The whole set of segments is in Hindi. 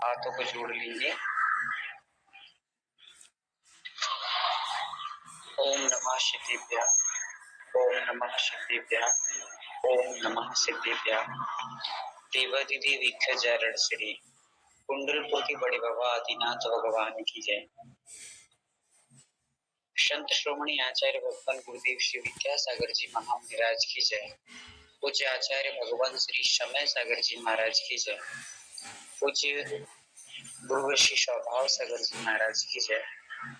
हाथों को जोड़ लीजिए। ओम नमः सिद्धिभ्यः, ओम नमः सिद्धिभ्यः, ओम नमः सिद्धिभ्यः। देवादिदेव विख्यात श्री कुंडलपुर के बड़े बाबा आदिनाथ भगवान की जय। संत श्रोमणी आचार्य भगवान गुरुदेव श्री विद्यासागर जी महाराज की जय। पूज्य आचार्य भगवान श्री समय सागर जी महाराज की जय। पूज्य गुरु श्री स्वभाव सागर जी महाराज की जय।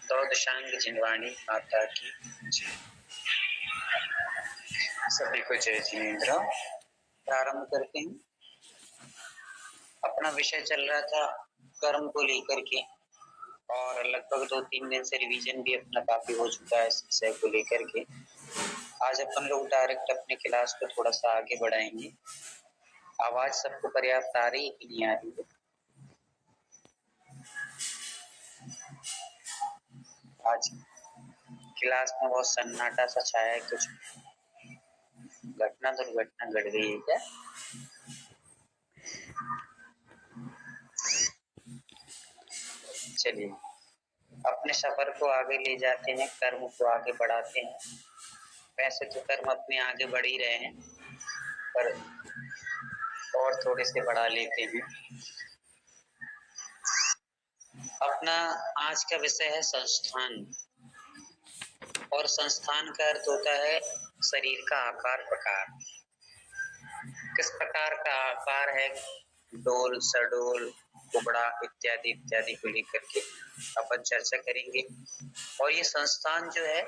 दौदशांग जिनवाणी माता की जय। सभी को जय जिनेन्द्र। प्रारंभ करते हैं। अपना विषय चल रहा था कर्म को लेकर के, और लगभग 2-3 दिन से रिवीजन भी अपना काफी हो चुका है इस विषय को लेकर के। आज अपन लोग डायरेक्ट अपने क्लास को थोड़ा सा आगे बढ़ाएंगे। आवाज सबको पर्याप्त आ रही है कि नहीं आ रही है? आज क्लास में बहुत सन्नाटा सा छाया है। कुछ घटना दुर्घटना घट गई है क्या? चलिए अपने सफर को आगे ले जाते हैं, कर्म को आगे बढ़ाते हैं। वैसे तो कर्म अपने आगे बढ़ ही रहे हैं, पर और थोड़े से बढ़ा लेते हैं। अपना आज का विषय है संस्थान, और संस्थान का अर्थ होता है शरीर का आकार प्रकार। किस प्रकार का आकार है, डोल, सडोल, कुबड़ा इत्यादि इत्यादि को लेकर के अपन चर्चा करेंगे। और ये संस्थान जो है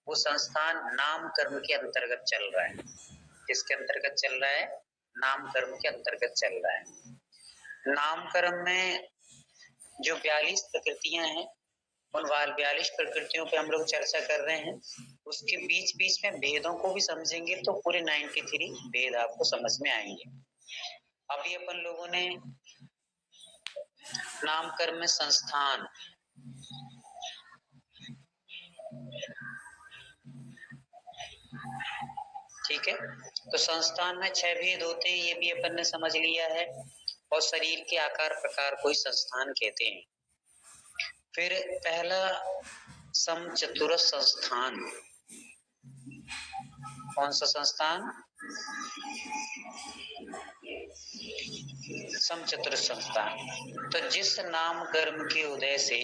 वो संस्थान नाम कर्म के अंतर्गत चल रहा है। किसके अंतर्गत चल रहा है? नाम कर्म के अंतर्गत चल रहा है। नाम कर्म में जो 42 प्रकृतियां हैं, उन 42 प्रकृतियों पे हम लोग चर्चा कर रहे हैं। उसके बीच बीच में भेदों को भी समझेंगे तो पूरे 93 भेद आपको समझ में आएंगे। अभी अपन लोगों ने नाम कर्म में संस्थान, ठीक है, तो संस्थान में 6 भेद होते हैं, ये भी अपन ने समझ लिया है। और शरीर के आकार प्रकार को ही संस्थान कहते हैं। फिर पहला समचतुर संस्थान। कौन सा संस्थान? समचतुर संस्थान। तो जिस नाम कर्म के उदय से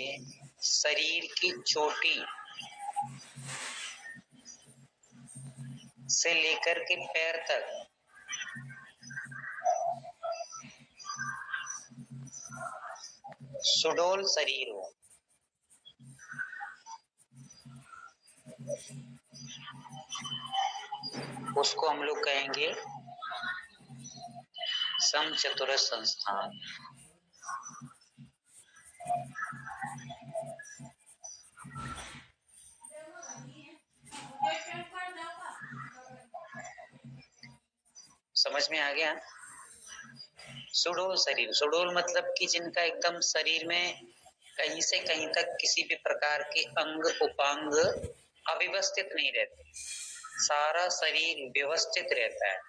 शरीर की चोटी से लेकर के पैर तक सुडोल शरीर हो, उसको हम लोग कहेंगे समचतुर संस्थान। समझ में आ गया? सुडोल शरीर, सुडोल मतलब कि जिनका एकदम शरीर में कहीं से कहीं तक किसी भी प्रकार के अंग उपांग अव्यवस्थित नहीं रहते, सारा शरीर व्यवस्थित रहता है।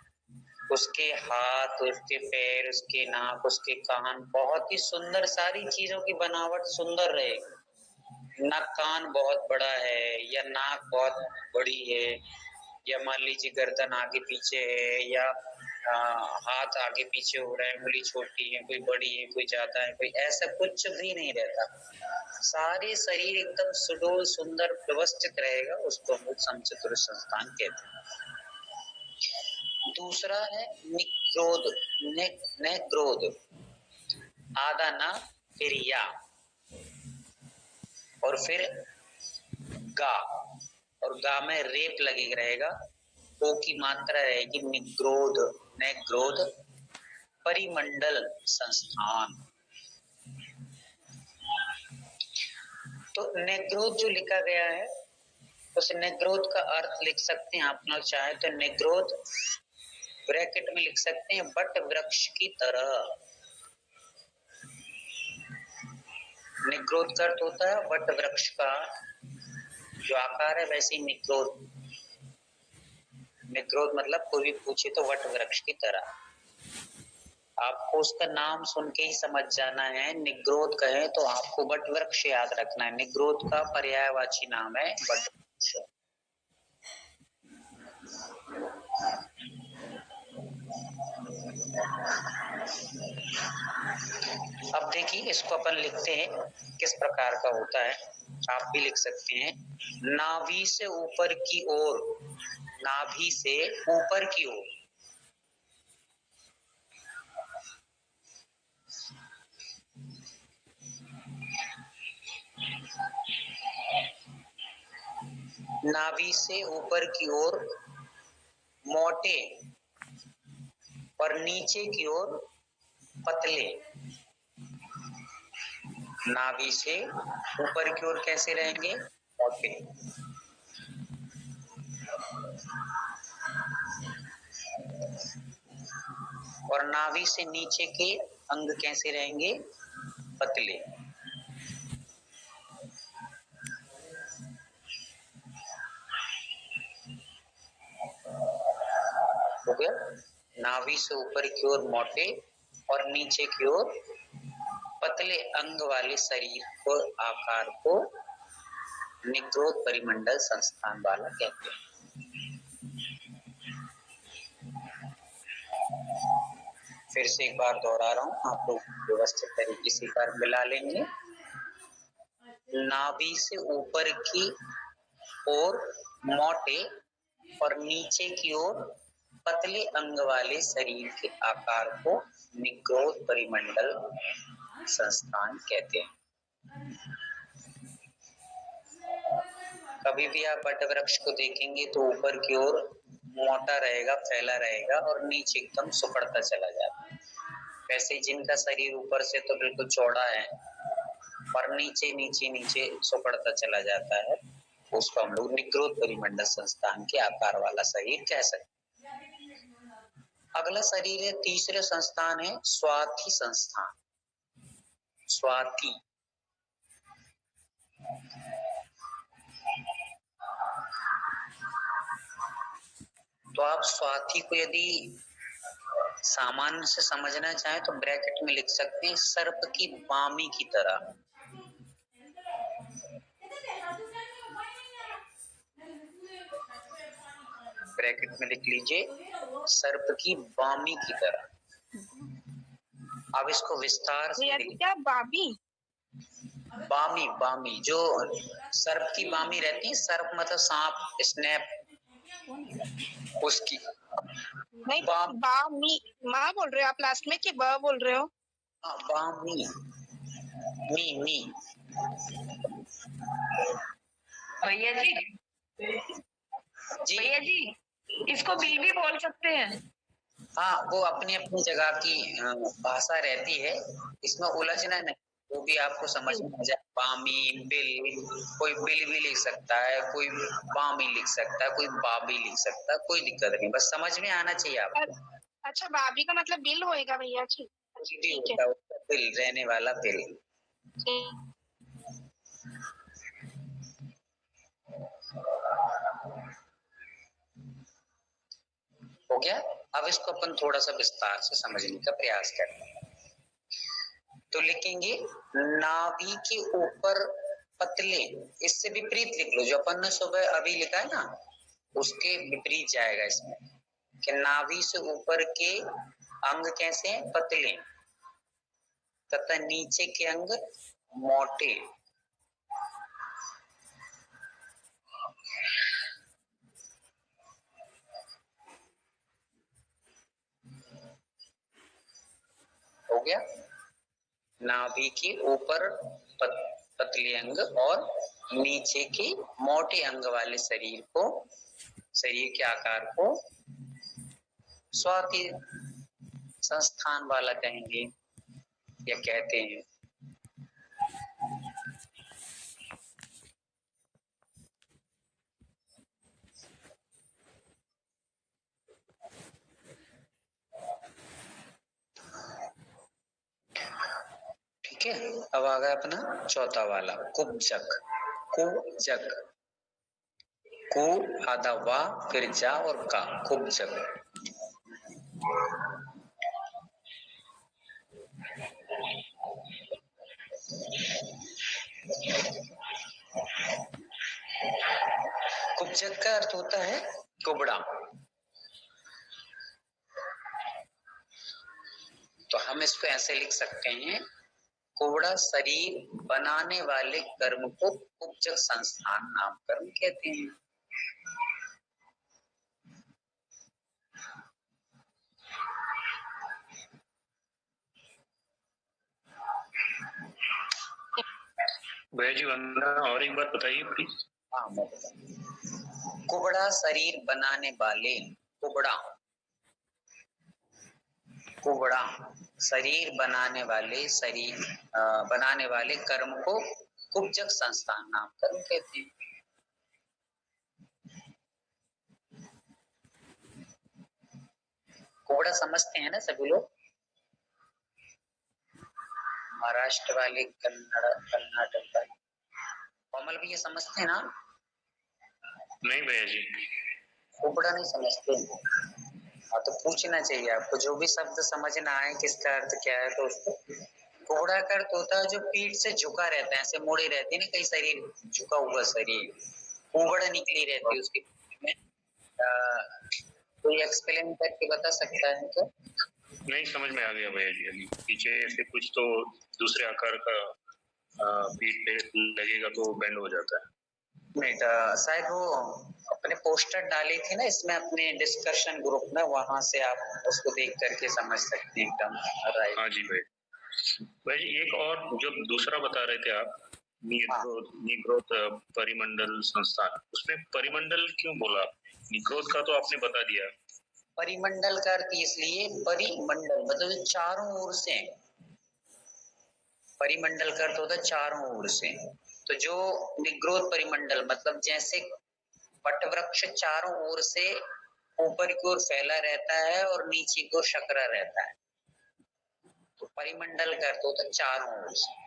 उसके हाथ, उसके पैर, उसके नाक, उसके कान बहुत ही सुंदर, सारी चीजों की बनावट सुंदर रहेगी। ना कान बहुत बड़ा है, या नाक बहुत बड़ी है, या मान लीजिए गर्दन आगे पीछे है, या हाथ आगे पीछे हो रहा है, उंगली छोटी है, कोई बड़ी है, कोई ज्यादा है, कोई ऐसा कुछ भी नहीं रहता। सारे शरीर एकदम सुडोल सुंदर व्यवस्थित रहेगा, उसको हम समचतुर संस्थान कहते हैं। दूसरा है निक्रोध, नेक्रोध, आधा ना फिर या, और फिर गा, और गा में रेप लगे रहेगा, ओ की मात्रा रहेगी निग्रोध, नेग्रोध, परिमंडल संस्थान। तो नेग्रोध जो लिखा गया है, उस नेग्रोध का अर्थ लिख सकते हैं आप लोग चाहे तो। नेग्रोध ब्रैकेट में लिख सकते हैं बट वृक्ष की तरह। निग्रोध का अर्थ होता है वट वृक्ष का जो आकार है, वैसे ही निग्रोध। निग्रोध मतलब कोई भी पूछे तो वट वृक्ष की तरह। आपको उसका नाम सुन के ही समझ जाना है। निग्रोध कहे तो आपको बट वृक्ष याद रखना है। निग्रोध का पर्यायवाची नाम है बट वृक्ष। अब देखिए इसको अपन लिखते हैं किस प्रकार का होता है। आप भी लिख सकते हैं। नाभि से ऊपर की ओर, नाभि से ऊपर की ओर, नाभि से ऊपर की ओर मोटे और नीचे की ओर पतले। नाभि से ऊपर की ओर कैसे रहेंगे? मोटे। और नाभि से नीचे के अंग कैसे रहेंगे? पतले। हो गया। नाभि से ऊपर की ओर मोटे और नीचे की ओर पतले अंग वाले शरीर को, आकार को निग्रोध परिमंडल संस्थान वाला कहते हैं। फिर से एक बार दोहरा रहा हूं, आप लोग व्यवस्थित तरीके से एक बार मिला लेंगे। नाभि से ऊपर की ओर मोटे और नीचे की ओर पतले अंग वाले शरीर के आकार को निग्रोध परिमंडल संस्थान कहते हैं। कभी भी आप बट वृक्ष को देखेंगे तो ऊपर की ओर मोटा रहेगा, फैला रहेगा और नीचे एकदम सुकड़ता चला जाता है। वैसे जिनका शरीर ऊपर से तो बिल्कुल चौड़ा है पर नीचे नीचे नीचे सुकड़ता चला जाता है, उसको हम लोग निग्रोध परिमंडल संस्थान के आकार वाला शरीर कह सकते हैं। अगला शरीर है, तीसरे संस्थान है स्वाथी संस्थान। स्वाथी तो आप स्वाथी को यदि सामान्य से समझना चाहें तो ब्रैकेट में लिख सकते हैं सर्प की बामी की तरह। ब्रैकेट में लिख लीजिए सर्प की बामी की तरह। अब इसको विस्तार से क्या बामी? बामी, बामी जो सर्प की बामी रहती है, सर्प मतलब सांप, स्नैप, उसकी नहीं बामी माँ बोल रहे हो आप लास्ट में कि ब बोल रहे हो? बामी, मी भैया जी, भैया जी इसको बी भी बोल सकते हैं। हाँ, वो अपनी अपनी जगह की भाषा रहती है, इसमें उलझना नहीं, वो भी आपको समझ में आ जाए। बामी, बिल, कोई बिल भी लिख सकता है, कोई बामी लिख सकता है, कोई बाबी लिख सकता है, कोई दिक्कत नहीं, बस समझ में आना चाहिए आपको। अच्छा, बाबी का मतलब बिल होएगा भैया जी? ठीक है, बिल, रहने वाला बिल। हो गया। अब इसको अपन थोड़ा सा विस्तार से समझने का प्रयास करते हैं। तो लिखेंगे नाभि के ऊपर पतले, इससे विपरीत लिख लो, जो अपन ने सुबह अभी लिखा है ना उसके विपरीत जाएगा इसमें कि नाभि से ऊपर के अंग कैसे हैं? पतले, तथा नीचे के अंग मोटे। हो गया। नाभि के ऊपर पतले अंग और नीचे के मोटे अंग वाले शरीर को, शरीर के आकार को स्वाति संस्थान वाला कहेंगे या कहते हैं। ठीक है, अब आ गया अपना चौथा वाला कुब्जक। कुब्जक, कु आधा वा फिर जा और का, कुब्जक। का अर्थ होता है कुबड़ा। तो हम इसको ऐसे लिख सकते हैं, कुबड़ा शरीर बनाने वाले कर्म को उपजक संस्थान नाम कर्म कहते हैं। भैया जी वंदना, और एक बात बताइए प्लीज। हाँ मैं बताऊं। कुबड़ा शरीर बनाने वाले, कुबड़ा कुबड़ा शरीर बनाने वाले, शरीर बनाने वाले कर्म को कुब्जक संस्थान नाम कर्म कहते हैं। कुबड़ा समझते हैं ना सभी लोग? महाराष्ट्र वाले, कर्नाटक वाले, कोमल भी ये समझते हैं ना? नहीं भैया जी, कुबड़ा नहीं समझते। हाँ तो पूछना चाहिए आपको, जो भी शब्द समझ ना आए किसका अर्थ क्या है तो उसको। कुबड़ा का अर्थ होता है जो पीठ से झुका रहता है, ऐसे मुड़े रहते हैं ना, कई शरीर झुका हुआ शरीर, कुबड़ निकली रहती है उसके पीठ में। कोई एक्सप्लेन करके बता सकता है क्या? नहीं समझ में आ गया भैया जी। अभी पीछे से कुछ तो दूसरे आकार का पीठ पे लगेगा तो बेंड हो जाता है। नहीं शायद वो अपने पोस्टर डाली थी ना इसमें अपने डिस्कशन ग्रुप में, वहां से आप उसको देख करके समझ सकते हैं एकदम राइट। हाँ जी भाई जी, एक और जो दूसरा बता रहे थे आप, निग्रोथ परिमंडल संस्थान, उसमें परिमंडल क्यों बोला? निग्रोथ का तो आपने बता दिया। परिमंडल का अर्थ इसलिए, परिमंडल मतलब चारों ओर से, परिमंडल का अर्थ होता है चारों ओर से। तो जो निग्रोध परिमंडल मतलब जैसे वटवृक्ष चारों ओर से ऊपर की ओर फैला रहता है और नीचे की ओर सकरा रहता है, तो परिमंडल का अर्थ होता है चारों ओर से।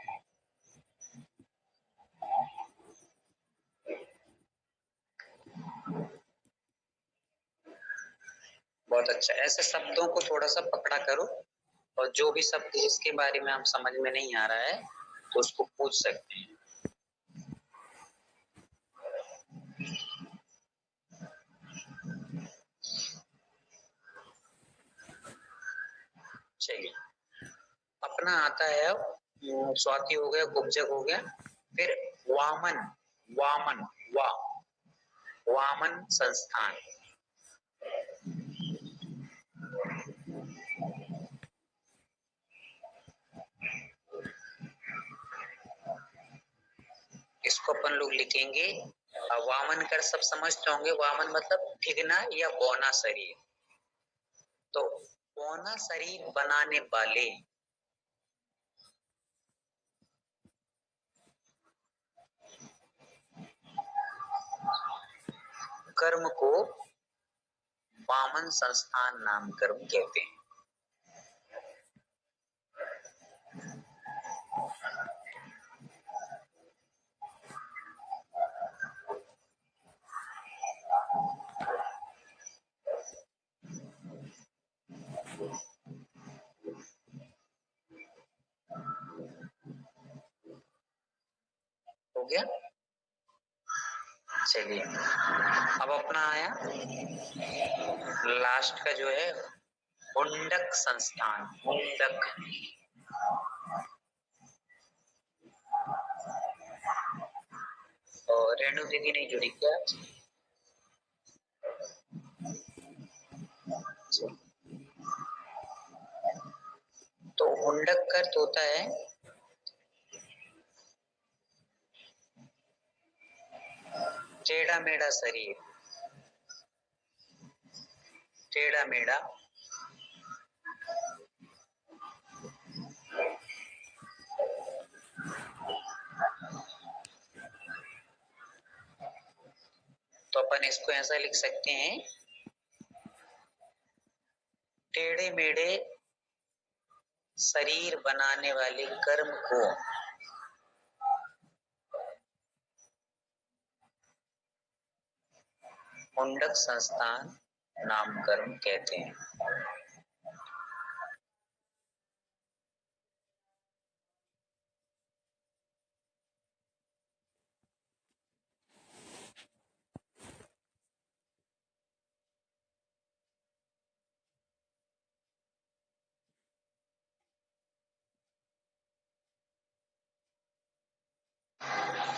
बहुत अच्छा, ऐसे शब्दों को थोड़ा सा पकड़ा करो, और जो भी शब्द जिसके बारे में हम समझ में नहीं आ रहा है तो उसको पूछ सकते हैं। चलिए अपना आता है अब, स्वाति हो गया, कुब्जक हो गया, फिर वामन, वामन वा वामन संस्थान। इसको अपन लोग लिखेंगे, वामन कर सब समझते होंगे, वामन मतलब भिगना या बौना शरीर। तो बौना शरीर बनाने वाले कर्म को वामन संस्थान नाम कर्म कहते हैं। हो गया? चलिए अब अपना आया लास्ट का जो है हुंडक संस्थान। हुंडक, और रेणु दीदी नहीं जुड़ी क्या? तो हुंडक का अर्थ होता है टेढ़ा मेढ़ा शरीर, टेढ़ा मेढ़ा तो अपन इसको ऐसा लिख सकते हैं, टेढ़े मेढ़े शरीर बनाने वाले कर्म को मुंडक संस्थान नाम कर्म कहते हैं।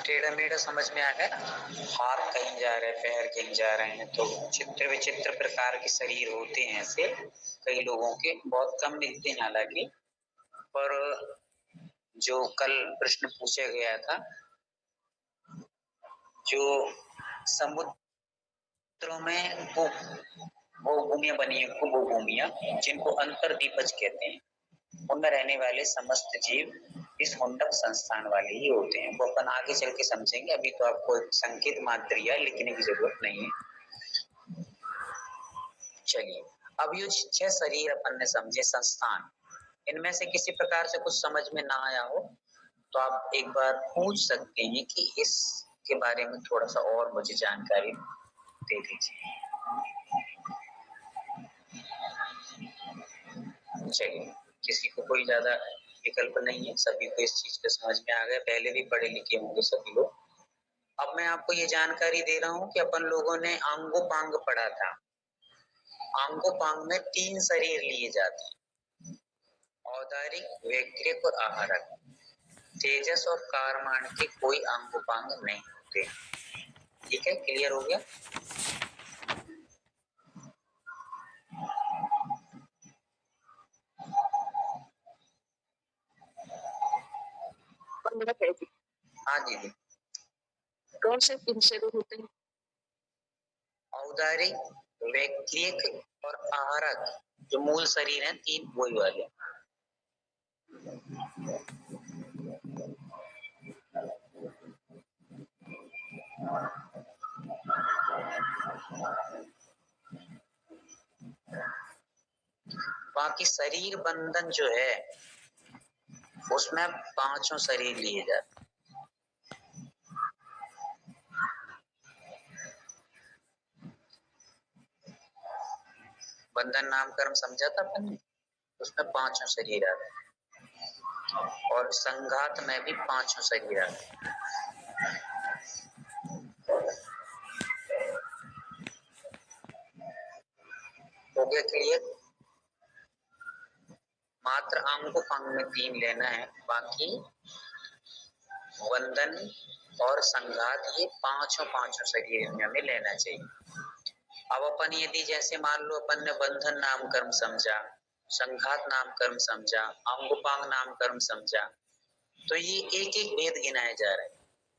टेढ़ा मेढ़ा समझ में आ गया ना, हाथ कहीं जा रहे हैं, पैर कहीं जा रहे हैं, तो चित्र विचित्र प्रकार के शरीर होते हैं ऐसे कई लोगों के, बहुत कम मिलते हैं हालांकि। पर जो कल प्रश्न पूछा गया था, जो समुद्रों में भूभूमियां बनी है, भूभूमियां जिनको अंतर्दीपज कहते हैं, उनमें रहने वाले समस्त जीव इस हुंडक संस्थान वाले ही होते हैं। वो अपन आगे चल के समझेंगे, अभी तो आपको एक संकेत मात्र या लिखने की जरूरत नहीं है। चलिए, अब ये 6 शरीर अपन ने समझे संस्थान, इनमें से किसी प्रकार से कुछ समझ में ना आया हो तो आप एक बार पूछ सकते हैं कि इसके बारे में थोड़ा सा और मुझे जानकारी दे दीजिए। चलिए, किसी को कोई ज्यादा विकल्प नहीं है, सभी को इस चीज को समझ में आ गया, पहले भी पढ़े लिखे होंगे सभी लोग। अब मैं आपको ये जानकारी दे रहा हूँ कि अपन लोगों ने अंगोपांग पढ़ा था। अंगोपांग में 3 शरीर लिए जाते हैं, औदारिक, वैक्रिक और आहारक। तेजस और कारमान के कोई अंगोपांग नहीं होते। ठीक है, क्लियर हो गया? हाँ दीदी। कौन से 3 शरीर होते हैं? औदारिक, वैक्रिक और आहारक, जो मूल शरीर हैं 3 वही वाले। बाकी शरीर बंधन जो है उसमें 5 शरीर लिए जाते हैं। बंधन नाम कर्म समझा था अपन ने, उसमें 5 शरीर आते हैं, और संघात में भी 5 शरीर आते हैं। हो गया क्लियर? मात्र अंगोपांग में 3 लेना है, बाकी बंधन और संघात ये 5 शरीर में हमें लेना चाहिए। अब अपन यदि जैसे मान लो अपन ने बंधन नाम कर्म समझा, संघात नाम कर्म समझा, अंगोपांग नाम कर्म समझा, तो ये एक एक भेद गिनाए जा रहे हैं,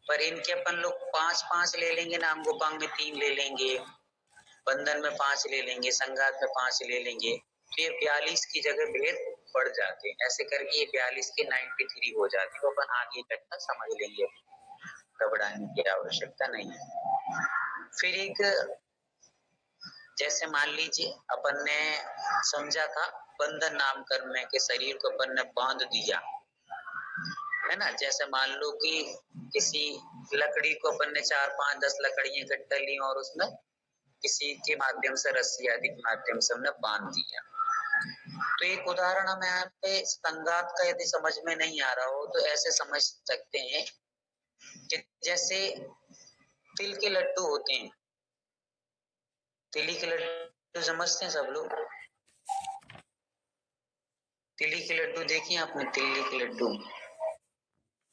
पर इनके अपन लोग 5 ले लेंगे ना, अंगोपांग में 3 ले लेंगे, बंधन में 5 ले लेंगे, संघात में 5 ले लेंगे, तो ये 42 की जगह भेद बढ़ जाते हैं। ऐसे करके ये 42 के 93 हो जाती है। तो अपन आगे इकट्ठा समझ लेंगे, घबराने की आवश्यकता नहीं है। फिर एक जैसे मान लीजिए अपन ने समझा था बंधन नाम कर्म में के शरीर को अपन ने बांध दिया है ना। जैसे मान लो कि किसी लकड़ी को अपन ने 4, 5, 10 लकड़ियां इकट्ठा ली और उसमें किसी के माध्यम से रस्सी आदि के माध्यम से हमने बांध दिया। तो एक उदाहरण हमें यहाँ पे संघात का यदि समझ में नहीं आ रहा हो तो ऐसे समझ सकते हैं कि जैसे तिल के लड्डू होते हैं, तिली के लड्डू समझते हैं सब लोग? तिली के लड्डू देखिए आपने, तिली के लड्डू।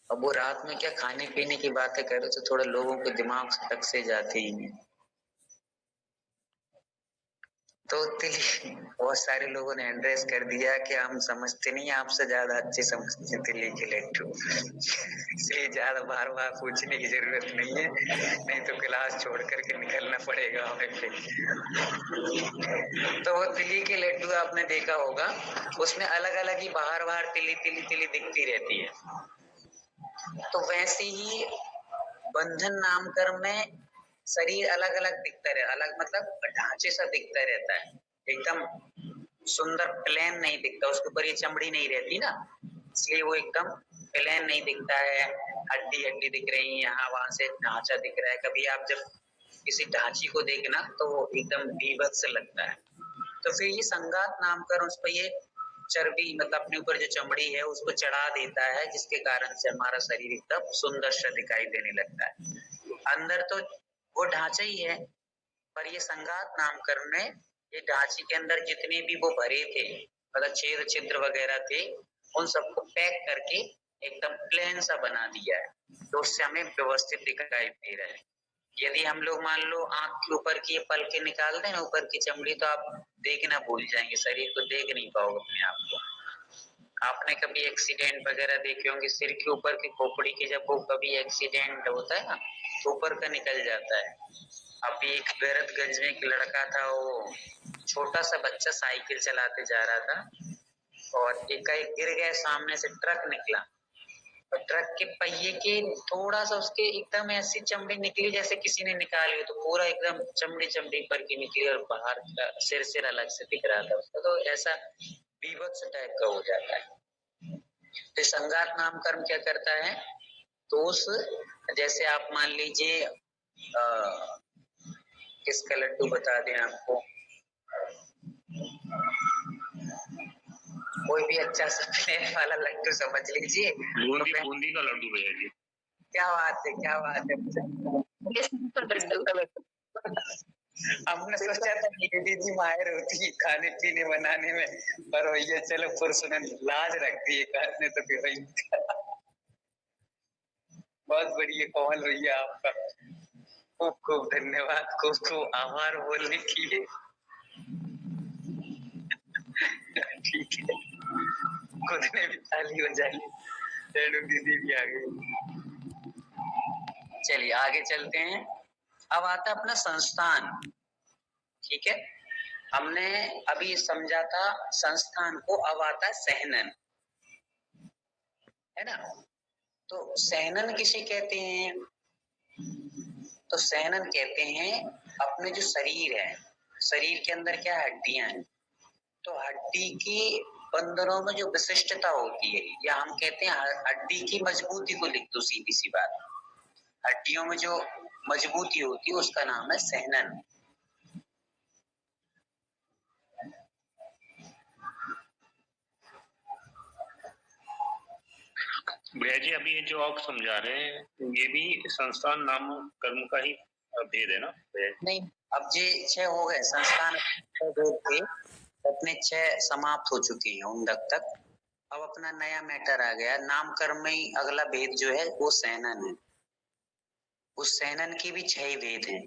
अब वो रात में क्या खाने पीने की बातें करें तो थोड़ा लोगों के दिमाग तक से जाते ही हैं। तो तिली बहुत सारे लोगों ने एड्रेस कर दिया कि हम समझते नहीं, आपसे ज्यादा अच्छे समझते हैं तिली के लड्डू। इसलिए ज्यादा बार बार पूछने की जरूरत नहीं है, नहीं तो क्लास छोड़ करके निकलना पड़ेगा हमें फिर। तो वो तिली के लड्डू आपने देखा होगा, उसमें अलग अलग ही बाहर बाहर तिली तिली तिली दिखती रहती है। तो वैसे ही बंधन नाम कर्म में शरीर अलग अलग दिखता रहे, अलग मतलब ढांचे सा दिखता रहता है, एकदम सुंदर प्लेन नहीं दिखता, उसके ऊपर ये चमड़ी नहीं रहती ना, इसलिए वो एकदम प्लेन नहीं दिखता है। हड्डी हड्डी दिख रही है, यहाँ वहां से ढांचा दिख रहा है। कभी आप जब किसी ढांची को देखना तो वो एकदम बीभत्स लगता है। तो फिर ये संघात नाम कर उस पर ये चर्बी मतलब अपने ऊपर जो चमड़ी है उसको चढ़ा देता है, जिसके कारण से हमारा शरीर एकदम सुंदर सा दिखाई देने लगता है। अंदर तो वो ढांचा ही है, पर ये संघात नामकरण में ये ढांचे के अंदर जितने भी वो भरे थे मतलब छेद छिद्र वगैरह थे, उन सबको पैक करके एकदम प्लेन सा बना दिया है, तो उससे हमें व्यवस्थित दिखाई दे रहा है। यदि हम लोग मान लो आंख के ऊपर की पल के निकाल दें ना ऊपर की चमड़ी, तो आप देखना भूल जाएंगे, शरीर को देख नहीं पाओगे अपने आप को। आपने कभी एक्सीडेंट वगैरह देखे होंगे, सिर के ऊपर की खोपड़ी की जब वो कभी एक्सीडेंट होता है ना तो ऊपर का निकल जाता है। अभी एक गैरतगंज में एक लड़का था, वो छोटा सा बच्चा साइकिल चलाते जा रहा था और एकाएक गिर गया, सामने से ट्रक निकला और ट्रक के पहिए के थोड़ा सा उसके एकदम ऐसी चमड़ी निकली जैसे किसी ने निकाली हो, तो पूरा एकदम चमड़ी चमड़ी पर की निकली और बाहर का सिर अलग से दिख रहा था उसका। तो ऐसा बीभत्स टाइप का हो जाता है। तो संघात नामकरण क्या करता है, तो उस जैसे आप मान लीजिए किसका लड्डू बता दें आपको, कोई भी अच्छा सा प्लेन वाला लड्डू समझ लीजिए, बूंदी का लड्डू भैया जी। क्या बात है, क्या बात है। हमने सोचा था कि दीदी माहिर होती है खाने पीने बनाने में, पर भैया चलो पुरुष ने लाज रख दी खाने, तो फिर वही बहुत बढ़िया कॉल भैया आपका, खूब खूब धन्यवाद, खूब खूब आभार बोलने के लिए। ठीक है, खुद ने भी ताली हो जाएगी, रेणु दीदी भी आ गई। चलिए आगे चलते हैं। अब आता है अपना संस्थान। ठीक है, हमने अभी समझा था संस्थान को, अब आता है सहनन, है ना। तो सहनन किसे कहते हैं, तो सहनन कहते हैं अपने जो शरीर है, शरीर के अंदर क्या हड्डियां हैं, तो हड्डी की बंधनों में जो विशिष्टता होती है, या हम कहते हैं हड्डी की मजबूती को लिख दो, सीधी सी बात, हड्डियों में जो मजबूती होती है उसका नाम है सहनन। भैया जी अभी ये जो आप समझा रहे हैं ये भी संस्थान नाम कर्म का ही भेद है ना भैया? नहीं, अब ये 6 हो गए संस्थान, भेद थे अपने 6 समाप्त हो चुके हैं उन्दक तक। अब अपना नया मैटर आ गया, नाम कर्म में ही अगला भेद जो है वो सहनन है। उस सहनन की भी 6 ही भेद हैं।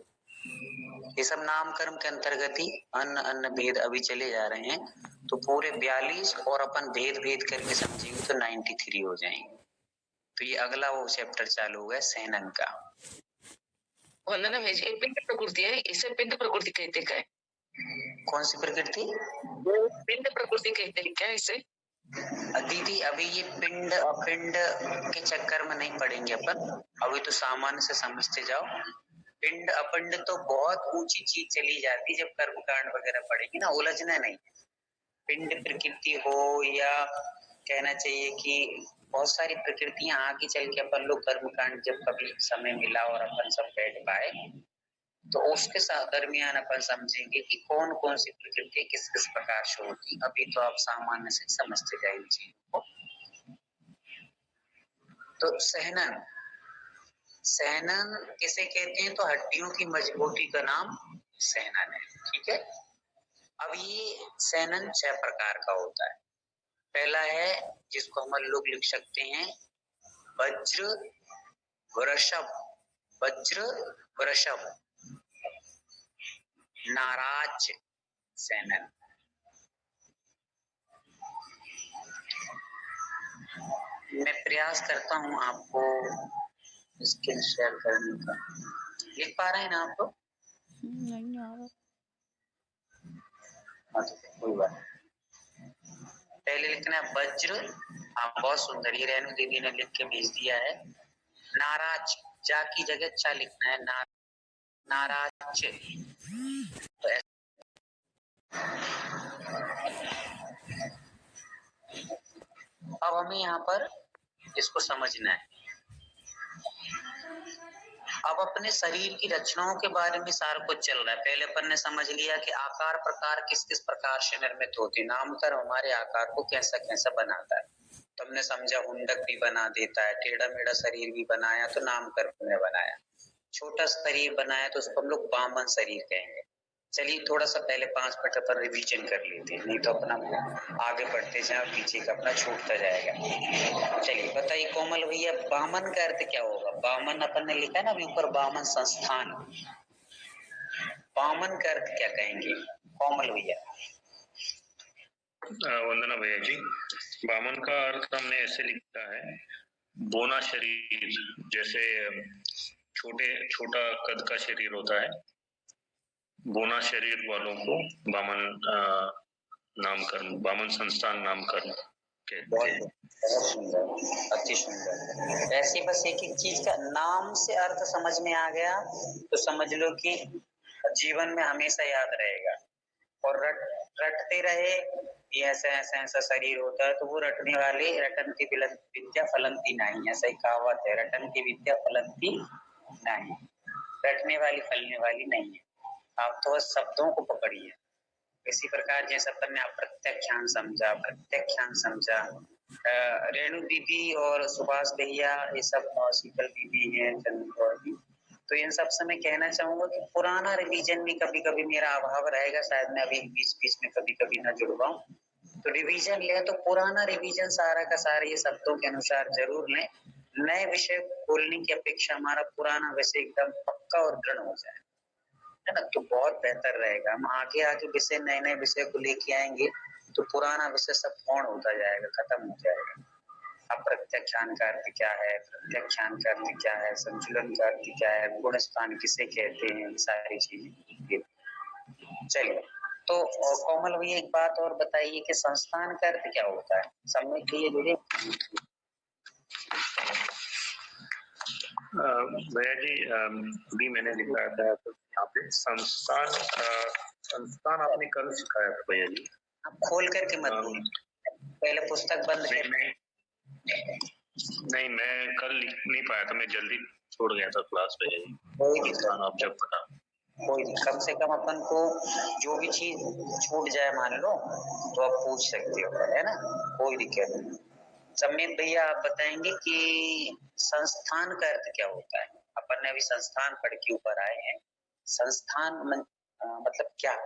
ये सब नाम कर्म के अंतर्गत ही अन्य अन्य भेद अभी चले जा रहे हैं, तो पूरे 42 और अपन भेद भेद करके समझेंगे तो 93 हो जाएंगे। तो ये अगला वो चैप्टर चालू हुआ है सहनन का। वंदना भेज, पिंड प्रकृति है, इसे पिंड प्रकृति कहते क्या है? कौन सी प्रकृति? पिंड प्रकृति कहते हैं क्या इसे? दीदी अभी ये पिंड अपिंड के चक्कर में नहीं पड़ेंगे अपन, अभी तो सामान्य से समझते जाओ। पिंड अपिंड तो बहुत ऊंची चीज चली जाती जब कर्मकांड वगैरह पड़ेगी ना, उलझना नहीं। पिंड प्रकृति हो या कहना चाहिए कि बहुत सारी प्रकृतियां आगे चल के अपन लोग कर्मकांड जब कभी समय मिला और अपन सब बैठ पाए तो उसके दरमियान अपन समझेंगे कि कौन कौन सी प्रकृति किस किस प्रकार से होती। अभी तो आप सामान्य से समझते जाइए चीजों को। तो सहनन, सहनन किसे कहते हैं, तो हड्डियों की मजबूती का नाम सहनन है। ठीक है, अब ये सहनन 6 प्रकार का होता है। पहला है जिसको हम लोग लिख सकते हैं वज्र वृषभ, वज्र वृषभ नाराज सहनन। मैं प्रयास करता हूं आपको स्क्रीन शेयर करने का, लिख पा रहे हैं ना आप लोग? नहीं आ रहा। कोई बात, पहले लिखना है वज्र, हाँ बहुत सुंदर, ये रेणु दीदी ने लिख के भेज दिया है। नाराज, जा की जगह चा लिखना है, नाराज। अब हमें यहाँ पर इसको समझना है। अब अपने शरीर की रचनाओं के बारे में सारा कुछ चल रहा है। पहले अपन ने समझ लिया कि आकार प्रकार किस किस प्रकार से निर्मित होते, नामकर्म हमारे आकार को कैसा कैसा बनाता है। तो हमने समझा हुंडक भी बना देता है, टेढ़ा मेढ़ा शरीर भी बनाया तो नामकर्म ने बनाया, छोटा शरीर बनाया तो उसको हम लोग वामन शरीर कहेंगे। चलिए थोड़ा सा पहले 5 मिनट पर रिवीजन कर लेते हैं, नहीं तो अपना आगे बढ़ते जाए पीछे का अपना छूटता जाएगा। चलिए बताइए कोमल भैया बामन का अर्थ क्या होगा? बामन अपन ने लिखा है ना अभी ऊपर, बामन संस्थान। बामन का अर्थ क्या कहेंगे कोमल भैया? वंदना भैया जी, बामन का अर्थ हमने ऐसे लिखा है, बोना शरीर, जैसे छोटा कद का शरीर होता है, बोना शरीर वालों को बामन नामकरण, बामन संस्थान नामकरण कहते हैं। बहुत सुंदर, अति सुंदर। ऐसी बस एक एक चीज का नाम से अर्थ समझ में आ गया तो समझ लो कि जीवन में हमेशा याद रहेगा। और रटते रहे कि ऐसा ऐसा ऐसा शरीर होता है, तो वो रटने वाले रटन की विद्या फलंती नहीं, ऐसा ही कहावत है, रटन की विद्या फलंती नहीं, रटने वाली फलने वाली नहीं है। आप तो बस शब्दों को पकड़िए। इसी प्रकार जैसे अपन ने अप्रत्यक्षान समझा, प्रत्यक्षान समझा, रेणु दीदी और सुभाष भैया, ये सब शीतल दीदी है, चंद्रकौर जी, तो इन सब से मैं कहना चाहूंगा कि पुराना रिवीजन भी कभी कभी मेरा अभाव रहेगा, शायद मैं अभी बीच बीच में कभी कभी ना जुड़ पाऊं, तो रिवीजन ले तो पुराना रिवीजन सारा का सारा ये शब्दों के अनुसार जरूर लें। नए विषय खोलने की अपेक्षा हमारा पुराना विषय एकदम पक्का और दृढ़ हो जाए, है ना, तो बहुत बेहतर रहेगा। हम आगे आगे विषय, नए नए विषय को लेके आएंगे तो पुराना विषय सब पूर्ण होता जाएगा, खत्म हो जाएगा। अप्रत्यक्षान का अर्थ क्या है, प्रत्यक्षान का अर्थ क्या है, संचलन का अर्थ क्या है, गुण स्थान किसे कहते हैं, सारी चीजें। चलिए, तो कोमल भैया एक बात और बताइए कि संस्थान का अर्थ क्या होता है, समझने के लिए जुड़े। भैया जी, अभी मैंने लिखा था तो यहाँ पे संस्थान, संस्थान आपने कल सिखाया था भैया जी। आप खोल करके मत बोलिए, पहले पुस्तक बंद कर। नहीं, मैं कल लिख नहीं पाया था, मैं जल्दी छोड़ गया था क्लास भैया जी। कोई दिक्कत, आप जब पता, कोई कम से कम अपन को जो भी चीज छूट जाए मान लो तो आप पूछ सकते हो, है ना, कोई दिक्कत नहीं। समीत भैया आप बताएंगे कि संस्थान का अर्थ क्या होता है? अपन ने अभी संस्थान पढ़ के ऊपर आए हैं, संस्थान मतलब क्या?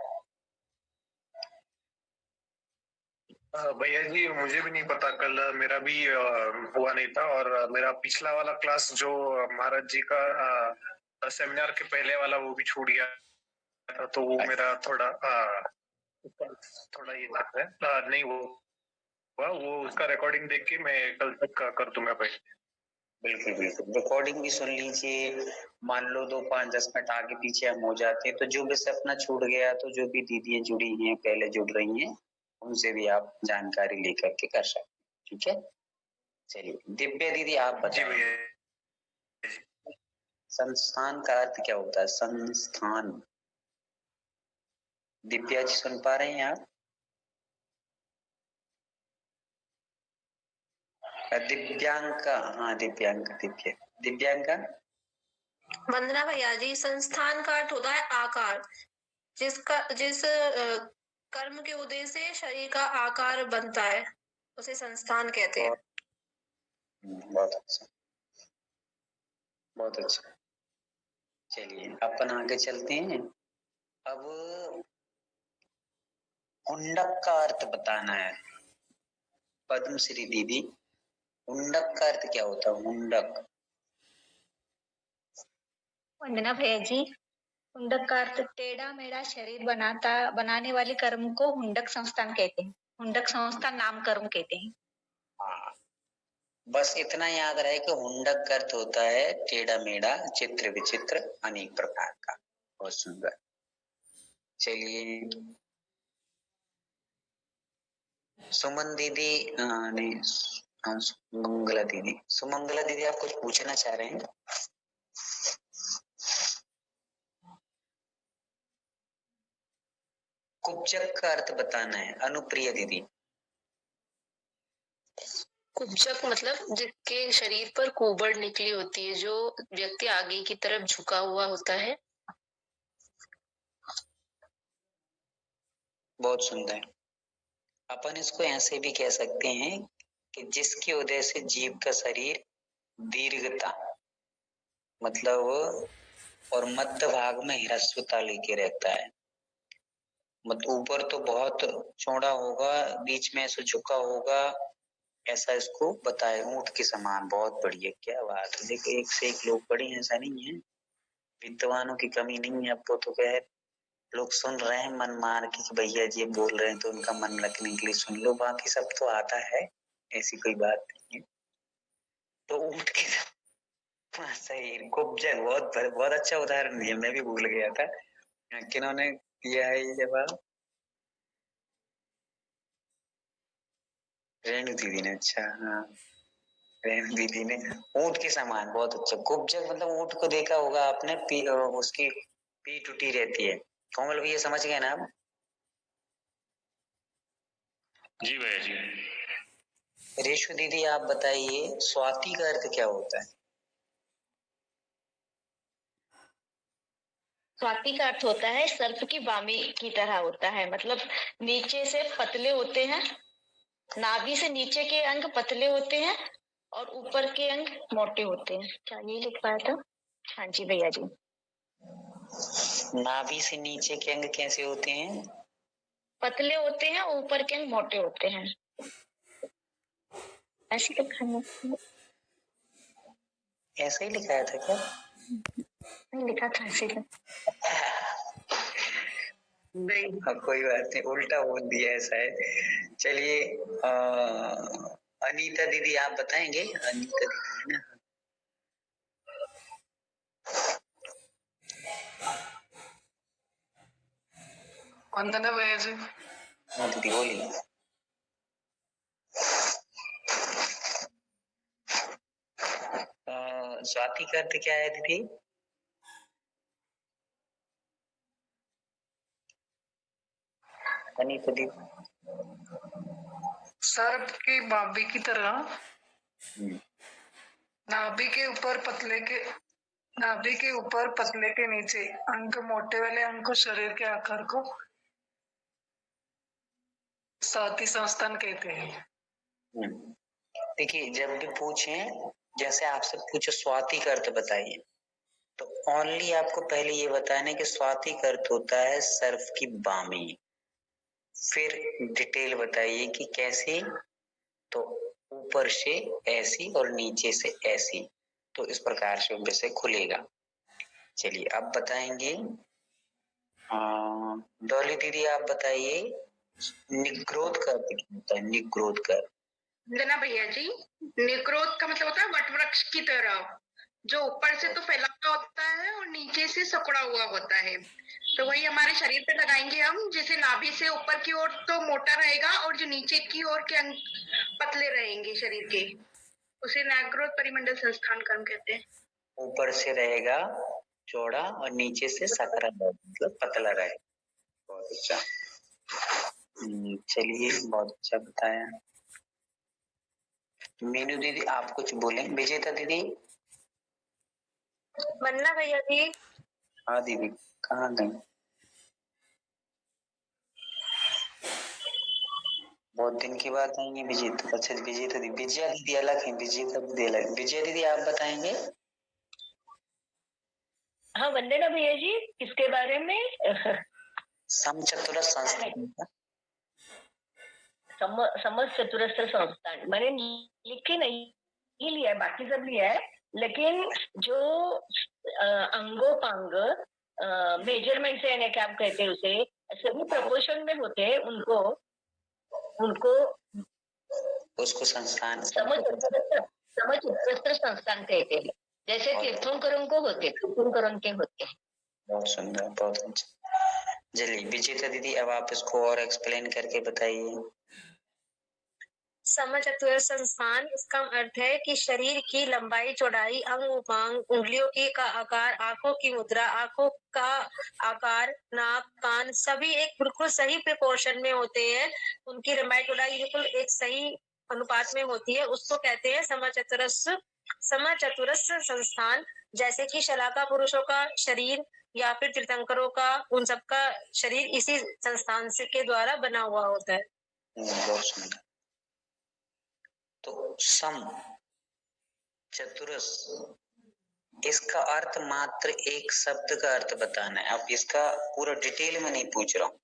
भैया जी मुझे भी नहीं पता, कल मेरा भी हुआ नहीं था, और मेरा पिछला वाला क्लास जो महाराज जी का सेमिनार के पहले वाला वो भी छूट गया था, तो वो मेरा थोड़ा ये चल रहा है, नहीं वो उसका रिकॉर्डिंग देख के मैं कल तक कर दूंगा भाई। बिल्कुल बिल्कुल, रिकॉर्डिंग भी सुन लीजिए। मान लो 2-5-10 मिनट आगे पीछे हम हो जाते हैं तो जो भी अपना छूट गया, तो जो भी दीदी जुड़ी हैं, पहले जुड़ रही हैं, उनसे भी आप जानकारी लेकर के कर सकते हैं, ठीक है। चलिए दिव्या दीदी आप बताइए संस्थान का अर्थ क्या होता है? संस्थान, दिव्या जी सुन पा रहे हैं आप? दिव्यांका, हाँ दिव्यांका, दिव्यांका। वंदना भैया जी, संस्थान का अर्थ होता है आकार, जिस कर्म के उदय से शरीर का आकार बनता है उसे संस्थान कहते हैं। बहुत अच्छा, बहुत अच्छा। चलिए अपन आगे चलते हैं। अब हुंडक का अर्थ बताना है पद्मश्री दीदी। हुंडक का अर्थ क्या होता है? हुंडक। वंदना भैया जी, हुंडक का अर्थ टेढ़ा मेढ़ा शरीर बनाने वाले कर्म को हुंडक संस्थान कहते हैं। हुंडक संस्थान नाम कर्म कहते हैं। हाँ, बस इतना याद रहे कि हुंडक का अर्थ होता है टेढ़ा मेढ़ा, चित्र विचित्र, अनेक प्रकार का। बहुत सुंदर। चलिए सुमन दीदी, नहीं सुमंगला दीदी, सुमंगला दीदी आप कुछ पूछना चाह रहे हैं? कुब्जक का अर्थ बताना है अनुप्रिया दीदी। कुब्जक मतलब जिसके शरीर पर कुबड़ निकली होती है, जो व्यक्ति आगे की तरफ झुका हुआ होता है। बहुत सुंदर। अपन इसको ऐसे भी कह सकते हैं कि जिसकी वजह से जीव का शरीर दीर्घता मतलब और मध्य भाग में ह्रस्वता लेके रहता है। मतलब ऊपर तो बहुत चौड़ा होगा, बीच में ऐसे झुका होगा, ऐसा इसको बताए, ऊंट के समान। बहुत बढ़िया, क्या बात है। देखो एक से एक लोग पढ़े हैं, ऐसा नहीं है, विद्वानों की कमी नहीं है। अब तो कह लोग सुन रहे हैं मन मार के कि भैया जी बोल रहे हैं तो उनका मन रखने के लिए सुन लो, बाकी सब तो आता है, ऐसी कोई बात नहीं है। तो ऊंट के सही, कुब्जा, बहुत अच्छा उदाहरण दिया, मैं भी भूल गया था। किन्होंने दिया है ये जवाब? रेणु दीदी ने। अच्छा हाँ, रेणु दीदी ने। ऊंट के समान, बहुत अच्छा। कुब्जक मतलब ऊंट को देखा होगा आपने, उसकी पीठ उठी रहती है। कोमल भैया समझ गए ना आप? जी भैया जी। रेशु दीदी आप बताइए, स्वाति का अर्थ क्या होता है? स्वाति का अर्थ होता है सर्प की बामी की तरह होता है, मतलब नीचे से पतले होते हैं, नाभि से नीचे के अंग पतले होते हैं और ऊपर के अंग मोटे होते हैं। क्या ये लिख पाया था? हाँ जी भैया जी। नाभि से नीचे के अंग कैसे होते हैं? पतले होते हैं, ऊपर के अंग मोटे होते हैं। ऐसे लिखा है? ऐसा ही लिखाया था क्या? नहीं लिखा था ऐसे ही। नहीं कोई बात नहीं, उल्टा बोल दिया ऐसा है। चलिए अनीता दीदी आप बताएंगे? अनीता दीदी है ना? वंदना भैया जी। हाँ दीदी बोलिए। स्वाति का अर्थ क्या है दीदी? अनीता दीदी। सर्प की बाबी की तरह, नाभि के ऊपर पतले के नीचे अंग मोटे वाले अंग को, शरीर के आकार को स्वाति संस्थान कहते हैं। देखिए जब भी पूछे, जैसे आपसे पूछो स्वाति का अर्थ बताइए, तो ओनली आपको पहले ये बताना कि स्वाति का अर्थ होता है सर्फ की बामी। फिर डिटेल बताइए कि कैसे, तो ऊपर से ऐसी और नीचे से ऐसी, तो इस प्रकार से ऊपर से खुलेगा। चलिए अब बताएंगे। डॉली दीदी आप बताइए, निग्रोध का अर्थ क्या होता है? निग्रोध का ना भैया जी, निग्रोध का मतलब होता है वट वृक्ष की तरह, जो ऊपर से तो फैला हुआ होता है और नीचे से सिकुड़ा हुआ होता है। तो वही हमारे शरीर पे लगाएंगे हम, जैसे नाभि से ऊपर की ओर तो मोटा रहेगा और जो नीचे की ओर के अंग पतले रहेंगे शरीर के, उसे निग्रोध परिमंडल संस्थान कर्म कहते हैं। ऊपर से रहेगा चौड़ा और नीचे से सकरा मतलब पतला रहे। बहुत अच्छा। चलिए बहुत अच्छा बताया। मीनू दीदी आप कुछ बोलें? विजेता दीदी। वंदना भैया जी। हाँ दीदी कहाँ गई? बहुत दिन की बात आई है विजेता। अच्छा विजेता दीदी, विजया दीदी अलग है, विजेता दीदी अलग। विजया दीदी आप बताएंगे? हाँ वंदना भैया जी, किसके बारे में? समचतुरस्र संस्थान का। समस्त चतुरस्र संस्थान मैंने लिख के नहीं लिया है, बाकी सब लिया है, लेकिन जो अंगोपांग मेजरमेंट से, क्या कहते हैं उसे, सभी प्रपोर्शन में होते हैं, उनको उसको संस्थान समचतुरस्र संस्थान कहते हैं। जैसे तीर्थंकरों को होते, तीर्थंकरों के होते हैं। बहुत सुंदर, बहुत अच्छा। चलिए विजेता दीदी अब आप इसको और एक्सप्लेन करके बताइए। समचतुर संस्थान, इसका अर्थ है कि शरीर की लंबाई, चौड़ाई, अंग उपांग, उंगलियों की का आकार, आंखों की मुद्रा, आंखों का आकार, नाक, कान सभी एक बिल्कुल सही प्रोपोर्शन में होते हैं। उनकी लंबाई चौड़ाई बिल्कुल एक सही अनुपात में होती है, उसको कहते हैं समचतुरस्र संस्थान। जैसे कि शलाका पुरुषों का शरीर या फिर तीर्थंकरों का, उन सबका शरीर इसी संस्थान से के द्वारा बना हुआ होता है। बहुत सुंदर। तो सम चतुरस, इसका अर्थ मात्र एक शब्द का अर्थ बताना है। अब इसका पूरा डिटेल में नहीं पूछ रहा हूं।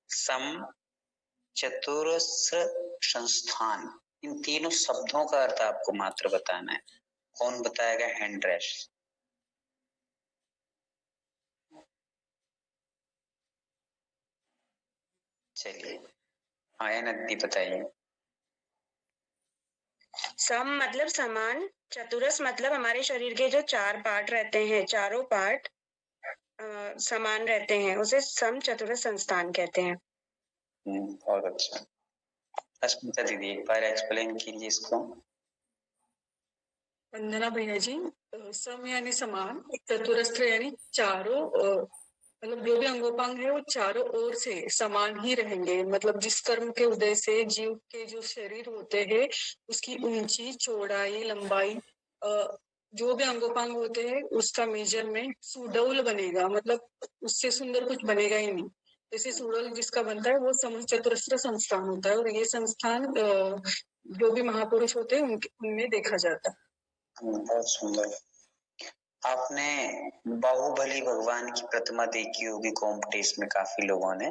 सम चतुरस्र संस्थान, इन तीनों शब्दों का अर्थ आपको मात्र बताना है। कौन बताएगा? Hand rest. चलिए, आया नदी बताइए। सम मतलब समान, चतुरस मतलब हमारे शरीर के जो 4 पार्ट रहते हैं, चारों पार्ट समान रहते हैं, उसे सम चतुरस संस्थान कहते हैं। बहुत अच्छा। अस्मिता दीदी एक बार एक्सप्लेन कीजिए इसको। वंदना भैया जी, सम यानी समान, चतुरस्र यानी चारों, मतलब जो भी अंगोपांग है वो चारों ओर से समान ही रहेंगे। मतलब जिस कर्म के उदय से जीव के जो शरीर होते हैं उसकी ऊंची, चौड़ाई, लंबाई, जो भी अंगोपांग होते हैं उसका मेजरमेंट सुडौल बनेगा। मतलब उससे सुंदर कुछ बनेगा ही नहीं। जैसे सुडौल जिसका बनता है वो चतुरस्र संस्थान होता है, और ये संस्थान जो भी महापुरुष होते हैं उनमें देखा जाता है। बहुत सुंदर। आपने बाहुबली भगवान की प्रतिमा देखी होगी कॉम्पिटिशन में, काफी लोगों ने,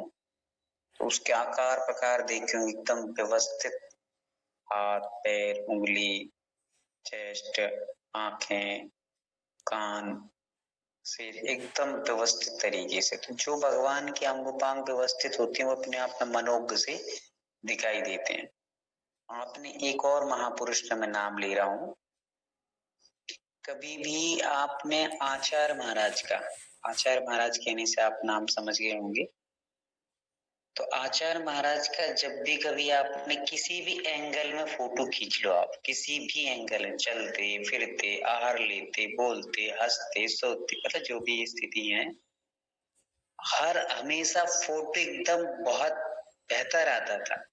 तो उसके आकार प्रकार देखे होंगे, एकदम व्यवस्थित हाथ, पैर, उंगली, चेस्ट, आंखें, कान, सिर, एकदम व्यवस्थित तरीके से। तो जो भगवान के अंगोपांग व्यवस्थित होते हैं वो अपने आप में मनोज्ञ से दिखाई देते हैं। आपने एक और महापुरुष का मैं नाम ले रहा हूं, कभी भी आपने आचार्य महाराज का, आचार्य महाराज कहने से आप नाम समझ गए होंगे, तो आचार्य महाराज का जब भी कभी आपने किसी भी एंगल में फोटो खींच लो, आप किसी भी एंगल में, चलते फिरते, आहार लेते, बोलते, हंसते, सोते, मतलब जो भी स्थिति है, हर हमेशा फोटो एकदम बहुत बेहतर आता था।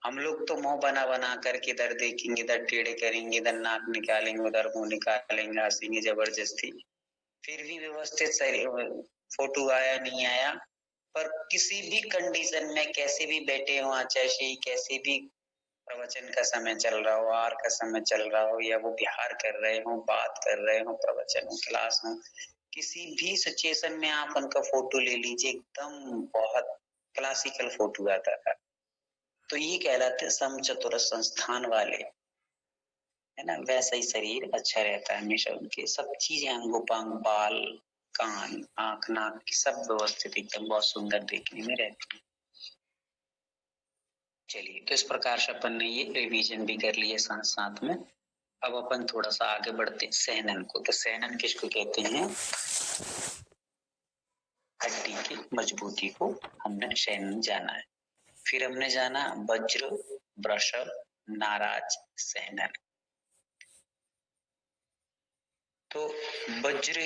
हम लोग तो मुंह बना बना करके इधर देखेंगे, इधर टेढ़े करेंगे, इधर नाक निकालेंगे, उधर मुंह निकालेंगे, हंसेंगे जबरदस्ती, फिर भी व्यवस्थित फोटो आया नहीं आया। पर किसी भी कंडीशन में कैसे भी बैठे हो, चाहे कैसे भी प्रवचन का समय चल रहा हो, आहार का समय चल रहा हो, या वो बिहार कर रहे हो, बात कर रहे हो, प्रवचन हो, क्लास हो, किसी भी सिचुएशन में आप उनका फोटो ले लीजिए, एकदम बहुत क्लासिकल फोटो आता था। तो ये कहलाते समचतुर संस्थान वाले, है ना। वैसा ही शरीर अच्छा रहता है हमेशा, उनके सब चीजें अंगोपांग, बाल, कान, आंख, नाक सब व्यवस्थित एकदम बहुत सुंदर देखने में रहती है। चलिए, तो इस प्रकार से अपन ने ये रिवीजन भी कर लिए साथ साथ में। अब अपन थोड़ा सा आगे बढ़ते सहनन को। तो सहनन किसको कहते हैं? हड्डी की मजबूती को हमने सहनन जाना है। फिर हमने जाना वज्र, वृषभ, नाराज, सहनन। तो वज्र,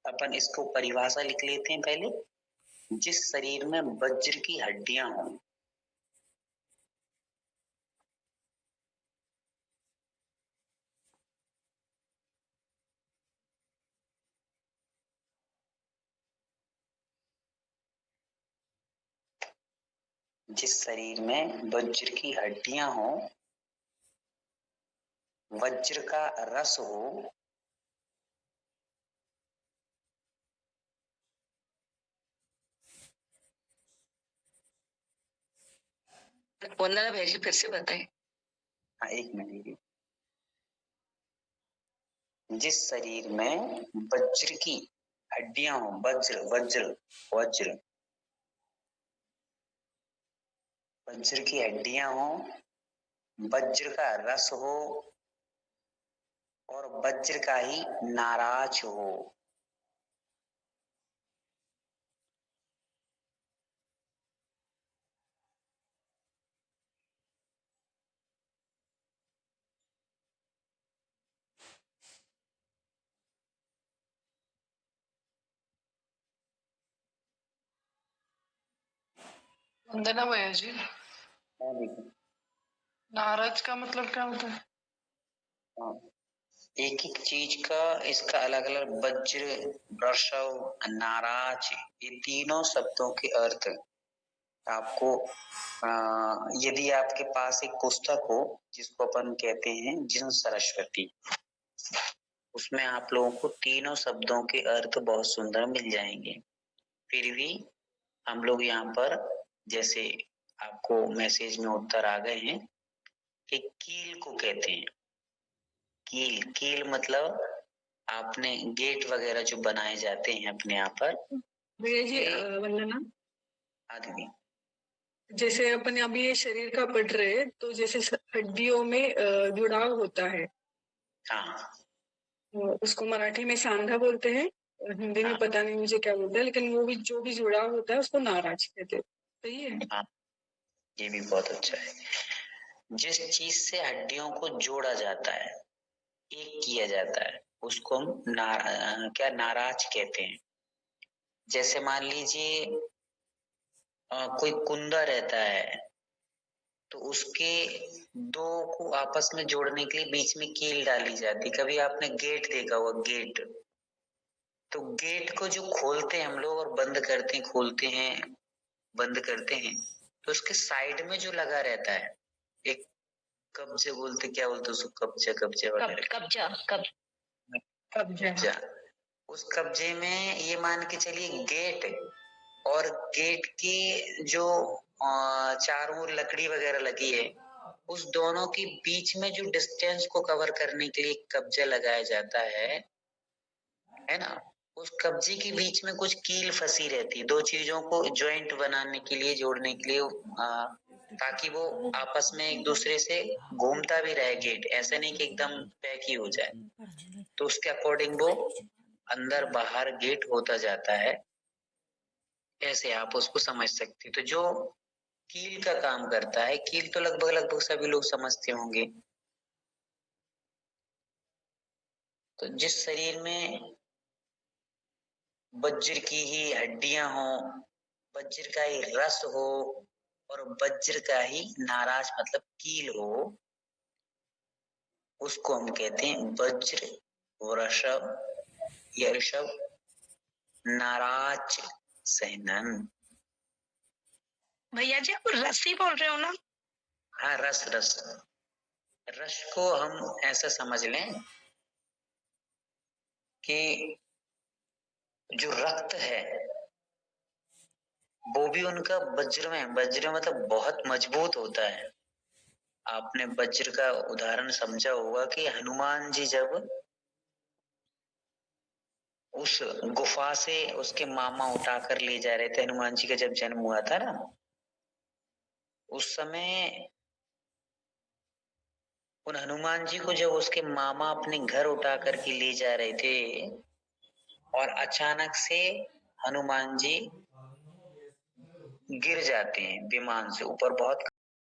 अपन इसको परिभाषा लिख लेते हैं पहले। जिस शरीर में वज्र की हड्डियां हों, जिस शरीर में वज्र की हड्डियां हो, वज्र का रस हो, वंदना भैया फिर से बताएं। हाँ, एक मिनट। जिस शरीर में वज्र की हड्डियां हो, वज्र वज्र वज्र वज्र की हड्डियां हो, वज्र का रस हो, और वज्र का ही नाराज हो। वंदना भैया जी, हाँ, देखो, नाराज का मतलब क्या होता है? हाँ, एक एक चीज का इसका अलग अलग, वज्र, वृषभ, नाराज, ये तीनों शब्दों के अर्थ आपको, यदि आपके पास एक पुस्तक हो जिसको अपन कहते हैं जिन सरस्वती, उसमें आप लोगों को तीनों शब्दों के अर्थ बहुत सुंदर मिल जाएंगे। फिर भी हम लोग यहाँ पर, जैसे आपको मैसेज में उत्तर आ गए हैं, कि कील को कहते हैं। कील, कील मतलब आपने गेट वगैरह जो बनाए जाते हैं अपने यहाँ पर। भैया जी वंदना, हाँ दीदी। जैसे अपन अभी ये शरीर का पढ़ रहे हैं, तो जैसे हड्डियों में जुड़ाव होता है। हाँ, उसको मराठी में सांधा बोलते हैं, हिंदी में पता नहीं मुझे क्या बोलते हैं, लेकिन वो भी जो भी जुड़ाव होता है उसको नाराज कहते हैं। सही है? हाँ, ये भी बहुत अच्छा है। जिस चीज से हड्डियों को जोड़ा जाता है, एक किया जाता है, उसको हम नाराज कहते हैं। जैसे मान लीजिए कोई कुंदा रहता है, तो उसके दो को आपस में जोड़ने के लिए बीच में कील डाली जाती। कभी आपने गेट देखा हुआ, गेट, तो गेट को जो खोलते हैं हम लोग और बंद करते हैं, खोलते हैं बंद करते हैं, तो उसके साइड में जो लगा रहता है एक कब्जे बोलते, क्या बोलते उसको, कब्जे वगैरह, कब्जा। उस कब्जे में ये मान के चलिए गेट, और गेट की जो चारों ओर लकड़ी वगैरह लगी है, उस दोनों के बीच में जो डिस्टेंस को कवर करने के लिए कब्जा लगाया जाता है ना। उस कब्जे के बीच में कुछ कील फंसी रहती है, दो चीजों को ज्वाइंट बनाने के लिए, जोड़ने के लिए, ताकि वो आपस में एक दूसरे से घूमता भी रहे गेट, ऐसा नहीं कि एकदम पैक ही हो जाए। तो उसके अकॉर्डिंग वो अंदर बाहर गेट होता जाता है, ऐसे आप उसको समझ सकते। तो जो कील का काम करता है, कील तो लगभग सभी लोग समझते होंगे। तो जिस शरीर में वज्र की ही हड्डियां हो, वज्र का ही रस हो, और वज्र का ही नाराज मतलब कील हो, उसको हम कहते हैं वज्र वृषभ या ऋषभ नाराज सहनन। भैया जी आप रस ही बोल रहे हो ना? हाँ, रस रस रस को हम ऐसा समझ लें कि जो रक्त है वो भी उनका वज्र मतलब बहुत मजबूत होता है। आपने वज्र का उदाहरण समझा होगा कि हनुमान जी जब उस गुफा से उसके मामा उठाकर ले जा रहे थे, हनुमान जी का जब जन्म हुआ था ना, उस समय उन हनुमान जी को जब उसके मामा अपने घर उठा करके ले जा रहे थे, और अचानक से हनुमान जी गिर जाते हैं विमान से ऊपर, बहुत